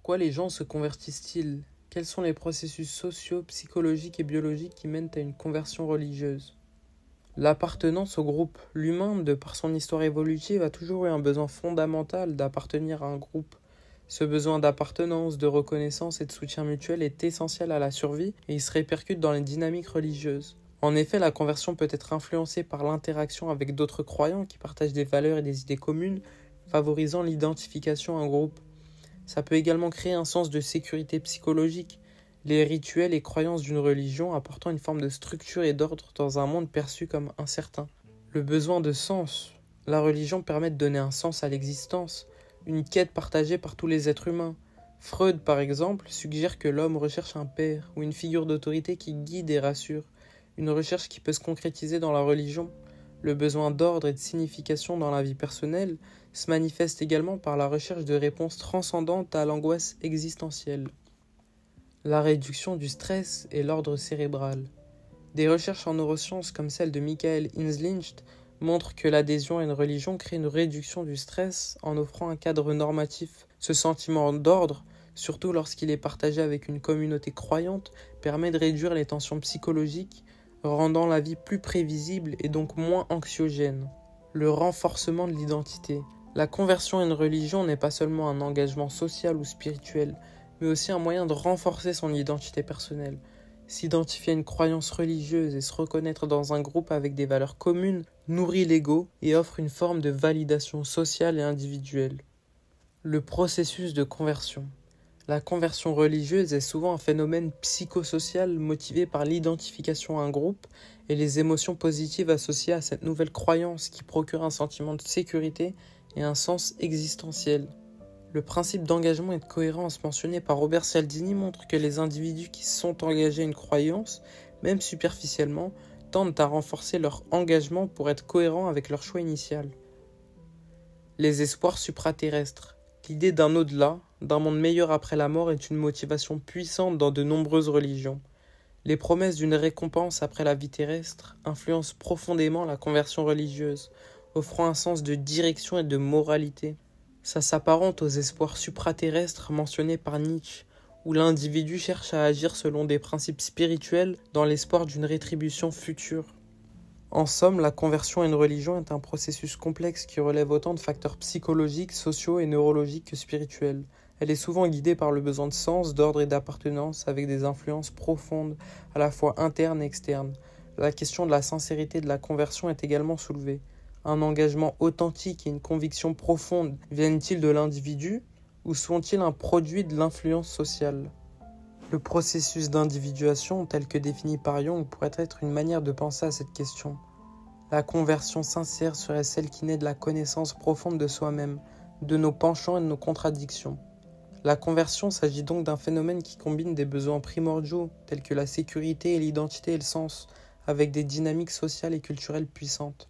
Pourquoi les gens se convertissent-ils? Quels sont les processus sociaux, psychologiques et biologiques qui mènent à une conversion religieuse? L'appartenance au groupe. L'humain, de par son histoire évolutive, a toujours eu un besoin fondamental d'appartenir à un groupe. Ce besoin d'appartenance, de reconnaissance et de soutien mutuel est essentiel à la survie et il se répercute dans les dynamiques religieuses. En effet, la conversion peut être influencée par l'interaction avec d'autres croyants qui partagent des valeurs et des idées communes, favorisant l'identification à un groupe. Ça peut également créer un sens de sécurité psychologique, les rituels et croyances d'une religion apportant une forme de structure et d'ordre dans un monde perçu comme incertain. Le besoin de sens. La religion permet de donner un sens à l'existence, une quête partagée par tous les êtres humains. Freud, par exemple, suggère que l'homme recherche un père ou une figure d'autorité qui guide et rassure, une recherche qui peut se concrétiser dans la religion. Le besoin d'ordre et de signification dans la vie personnelle se manifeste également par la recherche de réponses transcendantes à l'angoisse existentielle. La réduction du stress et l'ordre cérébral. Des recherches en neurosciences comme celle de Michael Inzlincht montrent que l'adhésion à une religion crée une réduction du stress en offrant un cadre normatif. Ce sentiment d'ordre, surtout lorsqu'il est partagé avec une communauté croyante, permet de réduire les tensions psychologiques, rendant la vie plus prévisible et donc moins anxiogène. Le renforcement de l'identité. La conversion à une religion n'est pas seulement un engagement social ou spirituel, mais aussi un moyen de renforcer son identité personnelle. S'identifier à une croyance religieuse et se reconnaître dans un groupe avec des valeurs communes nourrit l'ego et offre une forme de validation sociale et individuelle. Le processus de conversion. La conversion religieuse est souvent un phénomène psychosocial motivé par l'identification à un groupe et les émotions positives associées à cette nouvelle croyance qui procure un sentiment de sécurité et un sens existentiel. Le principe d'engagement et de cohérence mentionné par Robert Cialdini montre que les individus qui sont engagés à une croyance, même superficiellement, tendent à renforcer leur engagement pour être cohérents avec leur choix initial. Les espoirs supraterrestres. L'idée d'un au-delà, d'un monde meilleur après la mort est une motivation puissante dans de nombreuses religions. Les promesses d'une récompense après la vie terrestre influencent profondément la conversion religieuse, offrant un sens de direction et de moralité. Ça s'apparente aux espoirs supraterrestres mentionnés par Nietzsche, où l'individu cherche à agir selon des principes spirituels dans l'espoir d'une rétribution future. En somme, la conversion à une religion est un processus complexe qui relève autant de facteurs psychologiques, sociaux et neurologiques que spirituels. Elle est souvent guidée par le besoin de sens, d'ordre et d'appartenance avec des influences profondes, à la fois internes et externes. La question de la sincérité de la conversion est également soulevée. Un engagement authentique et une conviction profonde viennent-ils de l'individu ou sont-ils un produit de l'influence sociale? Le processus d'individuation, tel que défini par Jung, pourrait être une manière de penser à cette question. La conversion sincère serait celle qui naît de la connaissance profonde de soi-même, de nos penchants et de nos contradictions. La conversion s'agit donc d'un phénomène qui combine des besoins primordiaux, tels que la sécurité et l'identité et le sens, avec des dynamiques sociales et culturelles puissantes.